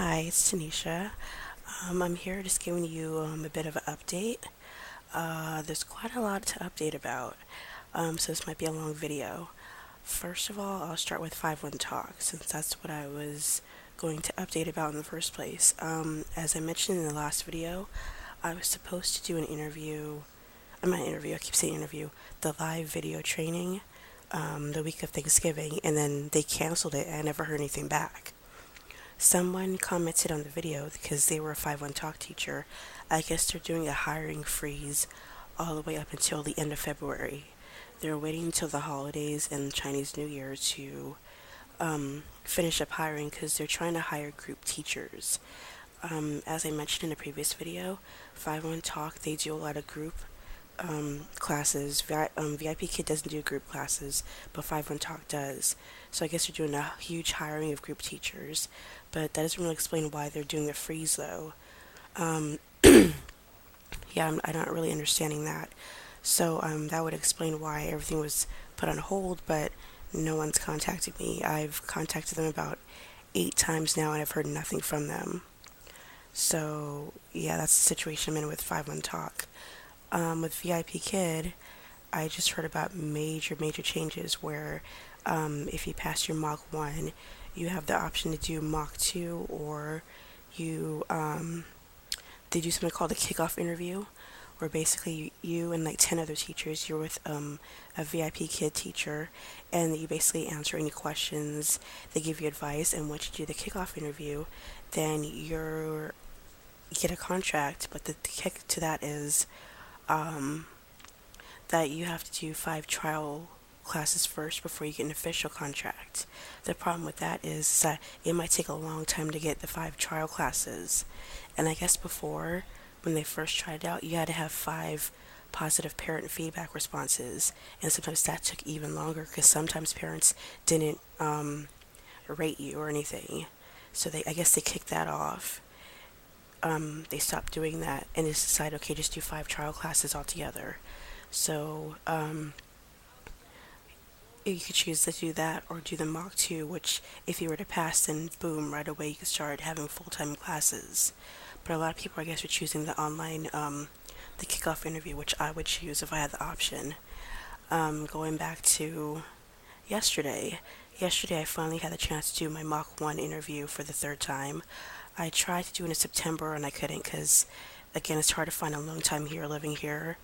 Hi, it's Tanisha. I'm here just giving you a bit of an update. There's quite a lot to update about, so this might be a long video. First of all, I'll start with 5-1 Talk, since that's what I was going to update about in the first place. As I mentioned in the last video, I was supposed to do an interview. I'm not interview, I keep saying interview, the live video training the week of Thanksgiving, and then they canceled it and I never heard anything back. Someone commented on the video because they were a 5-1 Talk teacher. I guess they're doing a hiring freeze all the way up until the end of February. They're waiting until the holidays and Chinese New Year to finish up hiring because they're trying to hire group teachers. As I mentioned in a previous video, 5-1 Talk, they do a lot of group classes. VIP Kid doesn't do group classes, but 5-1 Talk does. So I guess they're doing a huge hiring of group teachers, but that doesn't really explain why they're doing the freeze though. Um, yeah, I'm not really understanding that. So that would explain why everything was put on hold, but no one's contacted me. I've contacted them about 8 times now, and I've heard nothing from them. So yeah, that's the situation I'm in with 5-1 Talk. With VIP Kid, I just heard about major changes where if you pass your Mach 1, you have the option to do Mach 2, or you they do something called a kickoff interview, where basically you and like 10 other teachers, you're with a VIP Kid teacher, and you basically answer any questions, they give you advice, and once you do the kickoff interview, then you get a contract, but the kick to that is um, that you have to do 5 trial classes first before you get an official contract. The problem with that is that it might take a long time to get the 5 trial classes. And I guess before, when they first tried it out, you had to have 5 positive parent feedback responses. And sometimes that took even longer because sometimes parents didn't rate you or anything. So I guess they kicked that off. They stopped doing that and just decided, okay, just do 5 trial classes altogether. So you could choose to do that or do the Mach 2, which if you were to pass, then boom, right away you could start having full-time classes. But a lot of people, I guess, are choosing the online, the kickoff interview, which I would choose if I had the option. Going back to yesterday, yesterday I finally had the chance to do my Mach 1 interview for the third time. I tried to do it in September and I couldn't because, again, it's hard to find a long time here living here.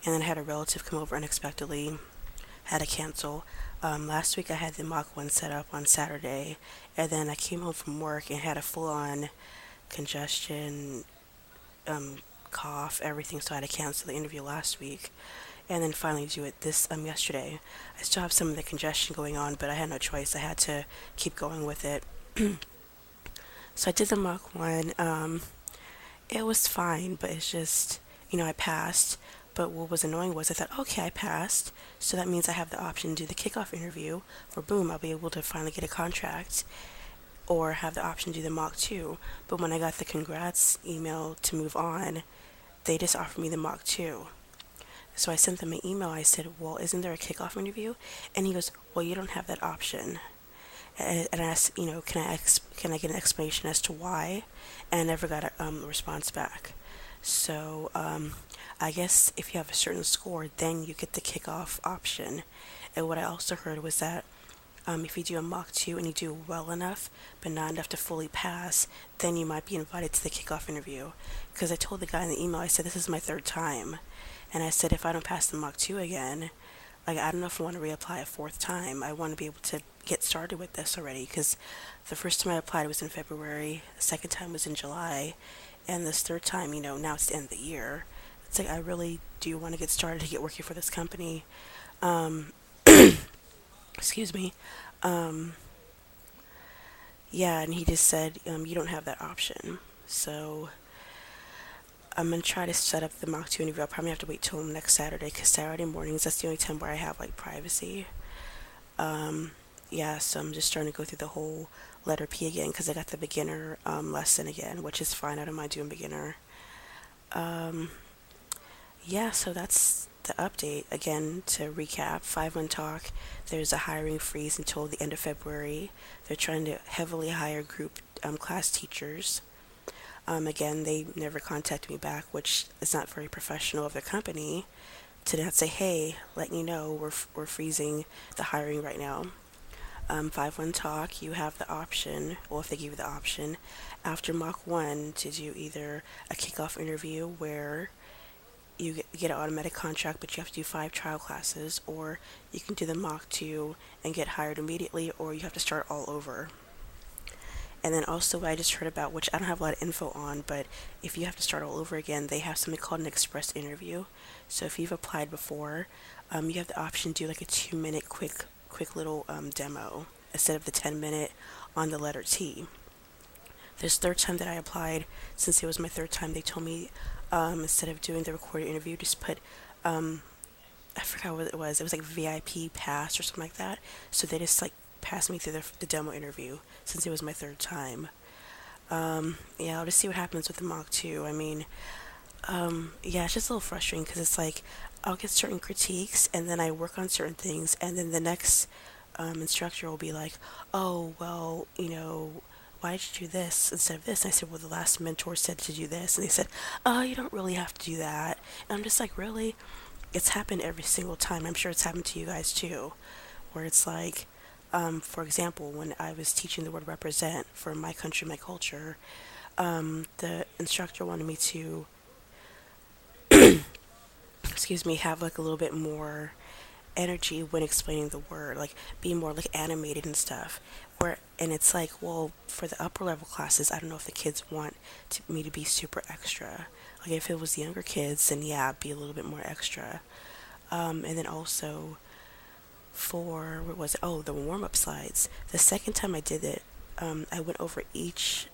And then I had a relative come over unexpectedly, had to cancel. Last week I had the Mach 1 set up on Saturday, and then I came home from work and had a full on congestion, um, cough, everything, so I had to cancel the interview last week. And then finally do it this yesterday. I still have some of the congestion going on, but I had no choice. I had to keep going with it. So I did the Mach 1. It was fine, but it's just, I passed. But what was annoying was I thought, okay, I passed, so that means I have the option to do the kickoff interview, where boom, I'll be able to finally get a contract, or have the option to do the Mach 2. But when I got the congrats email to move on, they just offered me the Mach 2. So I sent them an email. I said, well, isn't there a kickoff interview? And he goes, well, you don't have that option. And I asked, can I get an explanation as to why? And I never got a response back. So I guess if you have a certain score, then you get the kickoff option. And what I also heard was that if you do a Mach 2 and you do well enough, but not enough to fully pass, then you might be invited to the kickoff interview. Because I told the guy in the email, I said, this is my third time. And I said, if I don't pass the Mach 2 again, like, I don't know if I want to reapply a fourth time. I want to be able to get started with this already because the first time I applied was in February, the second time was in July, and this third time, now it's the end of the year. It's like I really do want to get started to get working for this company. Um, excuse me. Um, yeah, and he just said, you don't have that option. So I'm gonna try to set up the Mach 2 interview. I'll probably have to wait till next Saturday because Saturday mornings, that's the only time where I have like privacy. Um, yeah, so I'm just starting to go through the whole letter P again because I got the beginner lesson again, which is fine. I don't mind doing beginner. Um, yeah, so that's the update. Again, to recap, 5-1 Talk, there's a hiring freeze until the end of February. They're trying to heavily hire group class teachers. Again, they never contacted me back, which is not very professional of the company to not say, hey, letting you know we're freezing the hiring right now. 5-1 Talk, you have the option, well, if they give you the option, after Mach 1 to do either a kickoff interview where you get an automatic contract, but you have to do 5 trial classes, or you can do the Mach 2 and get hired immediately, or you have to start all over. And then also what I just heard about, which I don't have a lot of info on, but if you have to start all over again, they have something called an express interview. So if you've applied before, you have the option to do like a 2-minute quick little demo instead of the 10-minute on the letter T. This third time that I applied, since it was my third time, they told me instead of doing the recorded interview, just put I forgot what it was. It was like VIP pass or something like that. So they just like passed me through the demo interview since it was my third time. Yeah, I'll just see what happens with the Mach 2. I mean, yeah, it's just a little frustrating because it's like I'll get certain critiques and then I work on certain things and then the next instructor will be like, oh, well, why did you do this instead of this? And I said, well, the last mentor said to do this. And they said, oh, you don't really have to do that. And I'm just like, really? It's happened every single time. I'm sure it's happened to you guys too, where it's like, for example, when I was teaching the word represent for my country, my culture, the instructor wanted me to, excuse me, have like a little bit more energy when explaining the word, like be more like animated and stuff. And it's like, well, for the upper level classes, I don't know if the kids want me to be super extra. Like if it was the younger kids, then yeah, be a little bit more extra. And then also for what was it? Oh, the warm up slides. The second time I did it, I went over each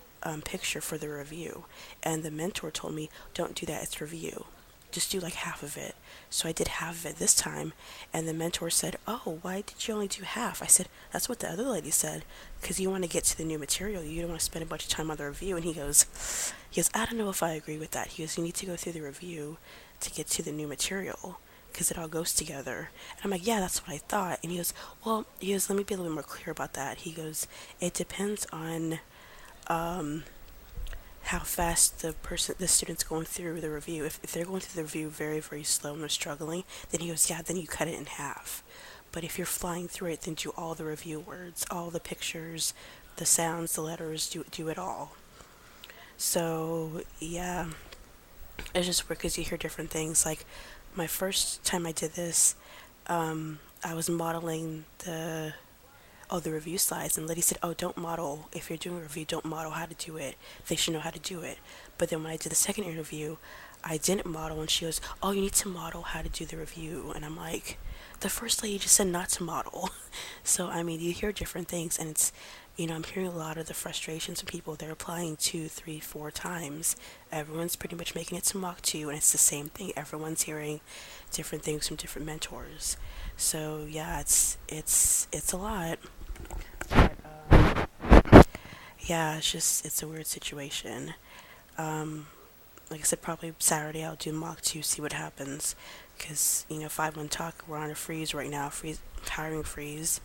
picture for the review, and the mentor told me, "Don't do that. It's review. Just do like half of it." So I did half of it this time, and the mentor said, "Oh, why did you only do half?" I said, "That's what the other lady said, because you want to get to the new material. You don't want to spend a bunch of time on the review." And he goes, "I don't know if I agree with that." He goes, "You need to go through the review to get to the new material, because it all goes together." And I'm like, "Yeah, that's what I thought." And he goes, "Well," "let me be a little bit more clear about that." He goes, "It depends on how fast the student's going through the review. If they're going through the review very, very slow and they're struggling, then he goes, yeah, then you cut it in half. But if you're flying through it, then do all the review words, all the pictures, the sounds, the letters, do it all." So, yeah, it's just weird because you hear different things. Like, my first time I did this, I was modeling the review slides, and the lady said, "Oh, don't model, if you're doing a review, don't model how to do it. They should know how to do it." But then when I did the second interview, I didn't model, and she goes, "Oh, you need to model how to do the review." And I'm like, the first lady just said not to model. So I mean, you hear different things, and it's, I'm hearing a lot of the frustrations from people. They're applying 2, 3, 4 times. Everyone's pretty much making it to Mach 2, and it's the same thing. Everyone's hearing different things from different mentors. So yeah, it's a lot. But yeah, it's a weird situation. Like I said, probably Saturday I'll do Mach 2, see what happens. Because, 5-1 Talk, we're on a freeze right now, hiring freeze.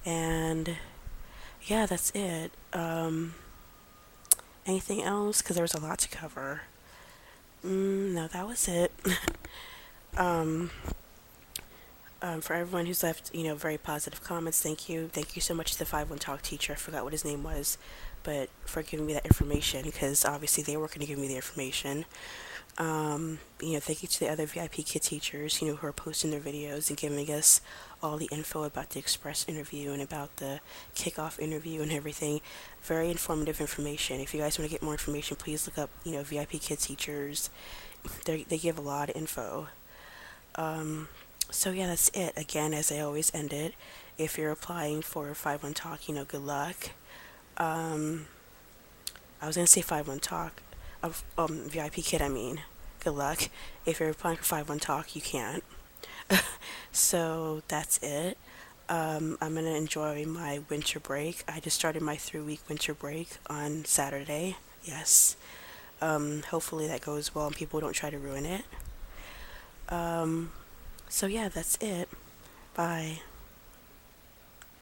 And yeah, that's it. Anything else? Because there was a lot to cover. No, that was it. um, for everyone who's left, very positive comments, thank you. Thank you so much to the 5-1 Talk teacher. I forgot what his name was, but for giving me that information, because obviously they were going to give me the information. Thank you to the other VIP Kid teachers, who are posting their videos and giving us all the info about the express interview and about the kickoff interview and everything. Very informative information. If you guys want to get more information, please look up, VIP Kid teachers. They give a lot of info. So yeah, that's it. Again, as I always end it, if you're applying for 5-1 Talk, good luck. I was gonna say 5-1 Talk, VIP Kid. I mean, good luck. If you're applying for 5-1 Talk, you can't. So that's it. I'm gonna enjoy my winter break. I just started my 3-week winter break on Saturday. Yes. Hopefully that goes well and people don't try to ruin it. So yeah, that's it. Bye.